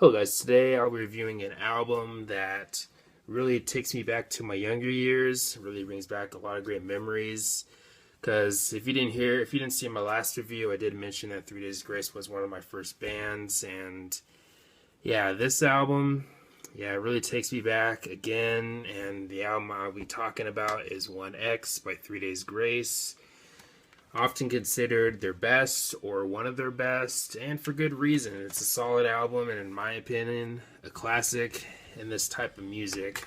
Hello guys, today I'll be reviewing an album that really takes me back to my younger years, really brings back a lot of great memories. Because if you didn't see my last review, I did mention that Three Days Grace was one of my first bands, and yeah, this album, yeah, it really takes me back again, and the album I'll be talking about is 1X by Three Days Grace, often considered their best or one of their best, and for good reason. It's a solid album, and in my opinion, a classic in this type of music,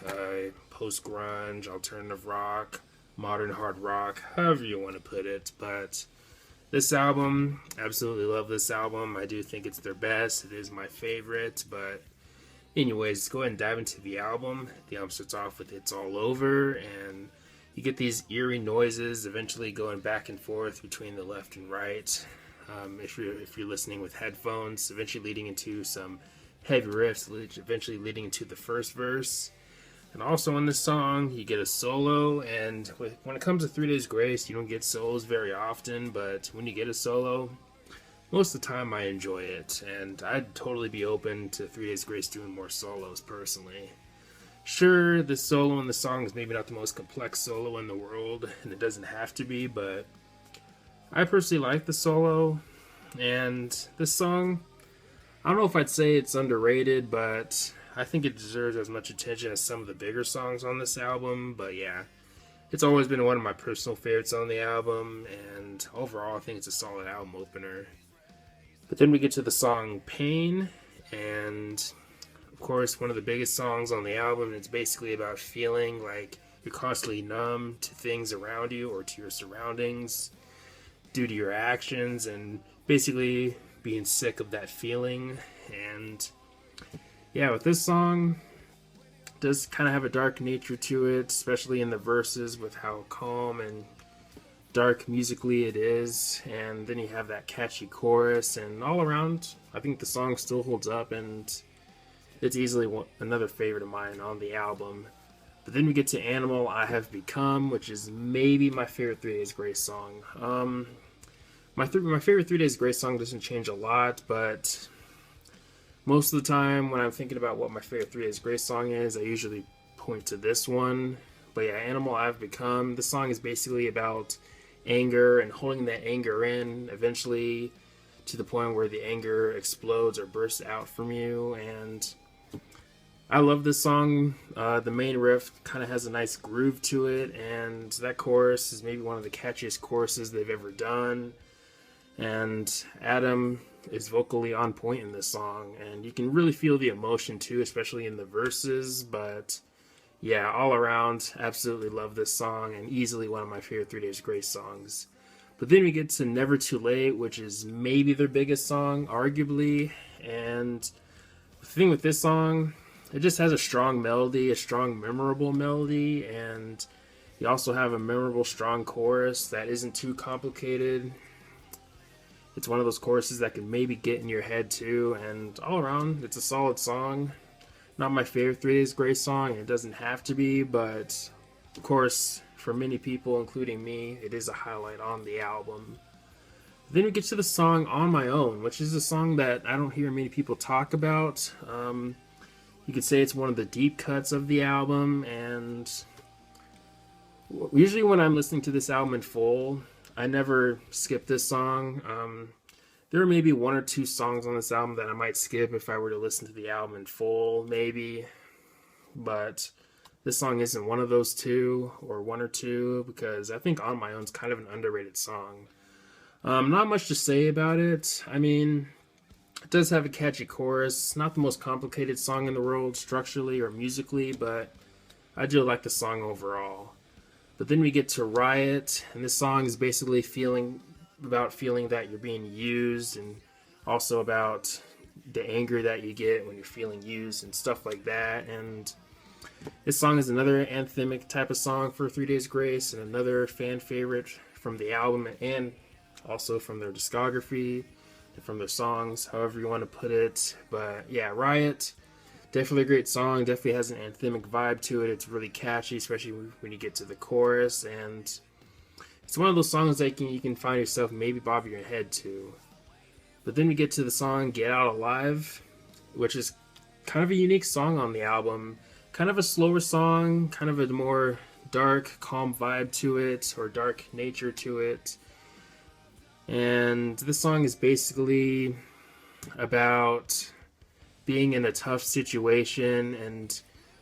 post grunge, alternative rock, modern hard rock, however you want to put it. But this album, absolutely love this album. I do think it's their best. It is my favorite. But anyways, let's go ahead and dive into the album. The album starts off with "It's All Over," and you get these eerie noises eventually going back and forth between the left and right. If you're listening with headphones, eventually leading into some heavy riffs, eventually leading into the first verse. And also in this song, you get a solo. And when it comes to Three Days Grace, you don't get solos very often, but when you get a solo, most of the time I enjoy it. And I'd totally be open to Three Days Grace doing more solos personally. Sure, the solo in the song is maybe not the most complex solo in the world, and it doesn't have to be, but I personally like the solo. And this song, I don't know if I'd say it's underrated, but I think it deserves as much attention as some of the bigger songs on this album. But yeah, it's always been one of my personal favorites on the album, and overall I think it's a solid album opener. But then we get to the song Pain, and of course, one of the biggest songs on the album. It's basically about feeling like you're constantly numb to things around you or to your surroundings due to your actions, and basically being sick of that feeling. And yeah, with this song, it does kind of have a dark nature to it, especially in the verses with how calm and dark musically it is. And then you have that catchy chorus, and all around, I think the song still holds up, and it's easily another favorite of mine on the album. But then we get to Animal I Have Become, which is maybe my favorite Three Days Grace song. My favorite Three Days Grace song doesn't change a lot, but most of the time when I'm thinking about what my favorite Three Days Grace song is, I usually point to this one. But yeah, Animal I've Become, this song is basically about anger and holding that anger in, eventually to the point where the anger explodes or bursts out from you. And I love this song. The main riff kind of has a nice groove to it, and that chorus is maybe one of the catchiest choruses they've ever done. And Adam is vocally on point in this song, and you can really feel the emotion too, especially in the verses. But yeah, all around, absolutely love this song, and easily one of my favorite Three Days Grace songs. But then we get to Never Too Late, which is maybe their biggest song, arguably. And the thing with this song, it just has a strong melody, a strong, memorable melody, and you also have a memorable, strong chorus that isn't too complicated. It's one of those choruses that can maybe get in your head too, and all around, it's a solid song. Not my favorite Three Days Grace song, it doesn't have to be, but of course, for many people, including me, it is a highlight on the album. Then we get to the song On My Own, which is a song that I don't hear many people talk about. You could say it's one of the deep cuts of the album, and usually when I'm listening to this album in full, I never skip this song. There are maybe one or two songs on this album that I might skip if I were to listen to the album in full, maybe. But this song isn't one of those two, or one or two, because I think On My Own is kind of an underrated song. Not much to say about it. I mean, it does have a catchy chorus. Not the most complicated song in the world structurally or musically, but I do like the song overall. But then we get to Riot, and this song is basically feeling that you're being used, and also about the anger that you get when you're feeling used and stuff like that. And this song is another anthemic type of song for Three Days Grace, and another fan favorite from the album and also from their discography and from their songs, however you want to put it. But yeah, Riot, definitely a great song, definitely has an anthemic vibe to it. It's really catchy, especially when you get to the chorus, and it's one of those songs that you can find yourself maybe bobbing your head to. But then we get to the song Get Out Alive, which is kind of a unique song on the album. Kind of a slower song, kind of a more dark, calm vibe to it, or dark nature to it. And this song is basically about being in a tough situation and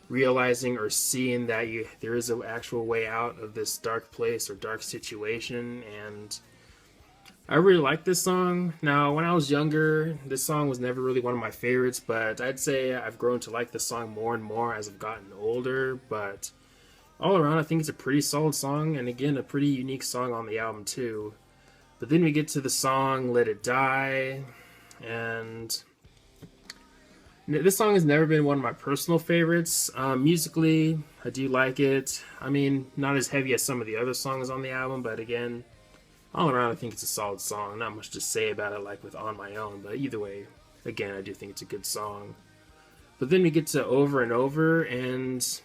realizing or seeing that there is an actual way out of this dark place or dark situation. And I really like this song. Now, when I was younger, this song was never really one of my favorites, but I'd say I've grown to like this song more and more as I've gotten older. But all around, I think it's a pretty solid song, and again, a pretty unique song on the album too. But then we get to the song Let It Die, and this song has never been one of my personal favorites. Musically, I do like it. I mean, not as heavy as some of the other songs on the album, but again, all around, I think it's a solid song. Not much to say about it like with On My Own, but either way, again, I do think it's a good song. But then we get to Over and Over, and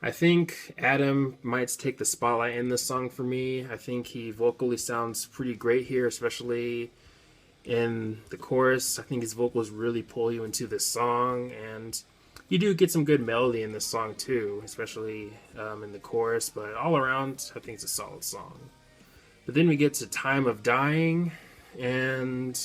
I think Adam might take the spotlight in this song for me. I think he vocally sounds pretty great here, especially in the chorus. I think his vocals really pull you into this song, and you do get some good melody in this song too, especially in the chorus. But all around, I think it's a solid song. But then we get to Time of Dying, and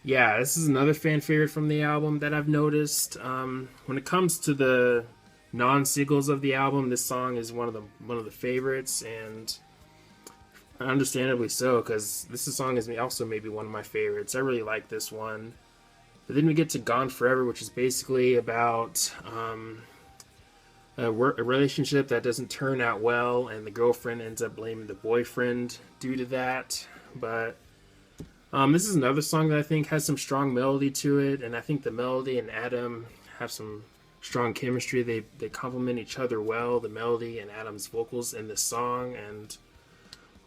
yeah, this is another fan favorite from the album that I've noticed. When it comes to the non-singles of the album, this song is one of the favorites, and understandably so, because this song is also maybe one of my favorites. I really like this one. But then we get to Gone Forever, which is basically about a relationship that doesn't turn out well, and the girlfriend ends up blaming the boyfriend due to that. But this is another song that I think has some strong melody to it, and I think the melody and Adam have some strong chemistry. They complement each other well, the melody and Adam's vocals in this song, and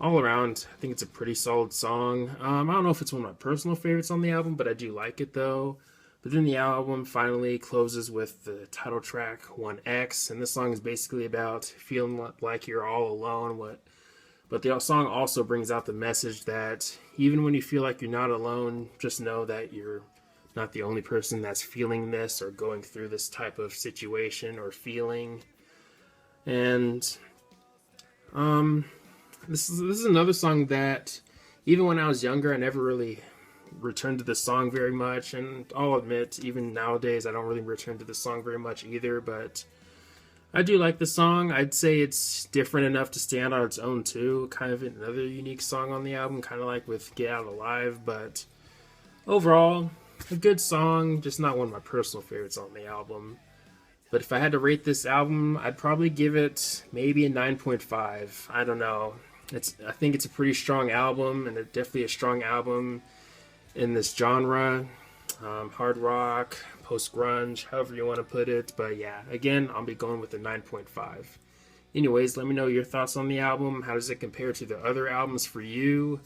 all around, I think it's a pretty solid song. I don't know if it's one of my personal favorites on the album, but I do like it though. But then the album finally closes with the title track 1X, and this song is basically about feeling like you're all alone. But the song also brings out the message that even when you feel like you're not alone, just know that you're not the only person that's feeling this or going through this type of situation or feeling. And this is another song that even when I was younger, I never really returned to this song very much, and I'll admit even nowadays I don't really return to this song very much either, but I do like the song. I'd say it's different enough to stand on its own too, kind of another unique song on the album, kind of like with Get Out Alive. But overall, a good song, just not one of my personal favorites on the album. But if I had to rate this album, I'd probably give it maybe a 9.5. I don't know. I think it's a pretty strong album, and it's definitely a strong album in this genre, hard rock, post-grunge, however you want to put it. But yeah, again, I'll be going with a 9.5. Anyways, let me know your thoughts on the album. How does it compare to the other albums for you?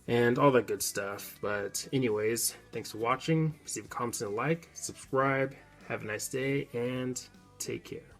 And all that good stuff. But anyways, thanks for watching. Leave a comment and a like, subscribe. Have a nice day, and take care.